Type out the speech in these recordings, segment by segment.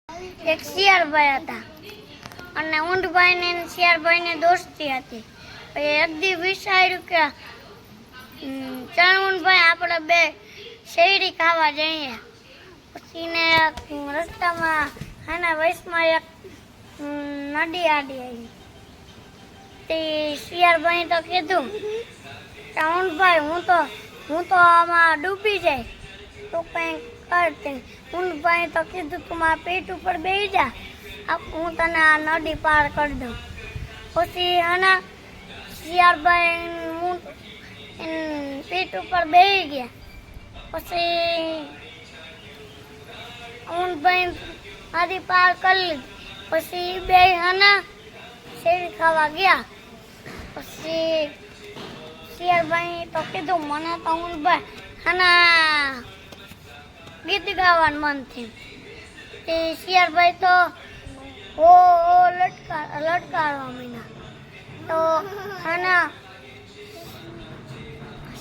એક શિયાળભાઈ હતા અને ઊંટભાઈ ને શિયાળભાઈ ને દોસ્તી હતી. પછી એક દી વિચાર્યું કે ઊંટભાઈ આપણે બે શેરડી ખાવા જઈએ. પછી ને રસ્તામાં આના વયસમાં એક નદી આડી આવી. તે શિયાળભાઈ તો કીધું કે ઊંટભાઈ હું તો આમાં ડૂબી જાય તો કંઈક કરતે. ઊંટભાઈ તો કીધું તું મારા પેટ ઉપર બેસી જા, હું તને આ નદી પાર કરી દઉં. પછી આના શિયાળભાઈ પેટ ઉપર બેસી ગયા. પછી ઊંટભાઈ નદી પાર કરી લીધી. પછી બે આના શેરડી ખાવા ગયા. પછી શિયાળભાઈ તો કીધું મને તો ઊંટભાઈ આના ગીત ગાવાનું મન થયું. તે શિયાળભાઈ તો લટકારવા માંડ્યા. તો આના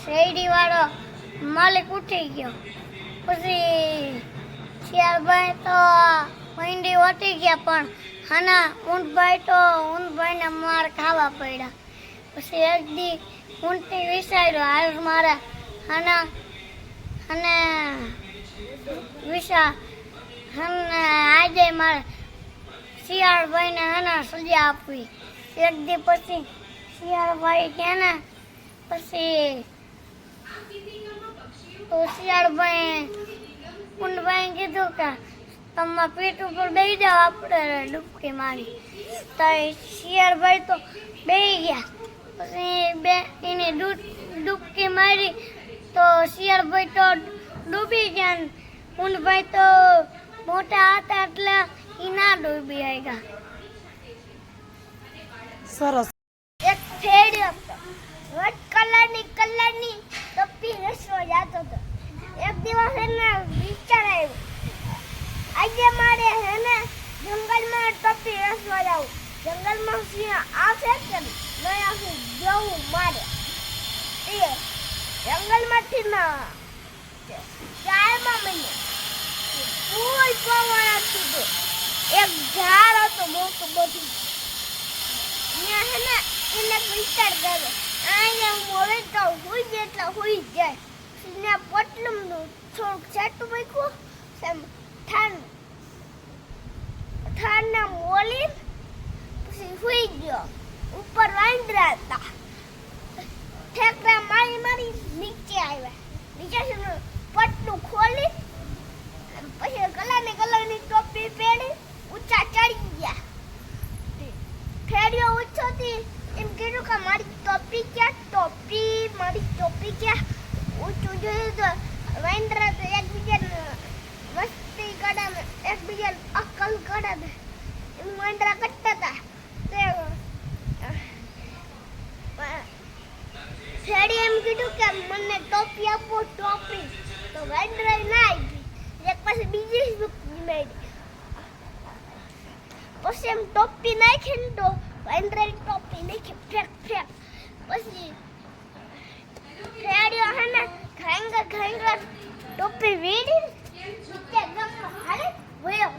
શેરડી વાળો માલિક ઉઠી ગયો. પછી શિયાળભાઈ તો ભીંડી વટી ગયા, પણ આના ઊંટભાઈને માર ખાવા પડ્યા. પછી એક દી ઊંટે વિચાર્યું હાલ મારે આના અને આજે મારે શિયાળભાઈને આના સજા આપવી. એક દી પછી શિયાળભાઈ ગયા ને પછી તો શિયાળભાઈ ઊંટભાઈ કીધું કે તમે પેટ ઉપર બેસી જાઓ, આપણે ડૂબકી મારી. તો શિયાળભાઈ તો બેસી ગયા. પછી એને ડૂબકી મારી તો શિયાળભાઈ તો ડૂબી ગયા. ઊંટભાઈ તો મોટા હતા એટલે એ ના ડૂબી આવ્યા. સરસ. એક ફેડ્યો રેડ કલરની ટોપી રસવા જતો હતો. એક દિવસ એને વિચાર આવ્યો આજે મારે એને જંગલમાં ટોપી રસવા જાવું. જંગલમાં સિંહ આવશે કે નહીં આવશે જવું મારે. એ જંગલમાંથી ના ચારમાં મને ફૂલ પવન હતું. એક ઝાડ હતો મોટું બધું. ત્યાં હે ને એને વિચાર કર્યો અહીંયા હું હવે તો હોઈ જાય એટલે હોઈ જાય. ત્યાં પટલું થોડુંક છેટું મૂક્યું ઠારને મોલી પછી હોઈ ગયો. ઉપર વાંદરા હતા. ઠેકડા મારી નીચે આવ્યા. નીચે પટલું ખોલી પછી કલરની ટોપી પહેરી ઊંચા ચડી ગયા. ફેર્યો ઊંચોથી એમ કીધું કે મારી ટોપી ક્યાં. ઊંચું જોયું તો વાંદરા તો એકબીજાને મસ્તી કરે, એકબીજાને અક્કલ કરે. એમ વાંદરા કરતા હતા. ફેરી એમ કીધું કે મને ટોપી આપો. તો વાંદરા ના આપી. એક પછી બીજી મેળી. પછી એમ ટોપી નાખી ને તો વાંદરા ટોપી નાખી ફેંક. પછી ફેર્યો હે ને ઘાંગર ટોપી વીડી નીચે ગમમાં હાલે વયો.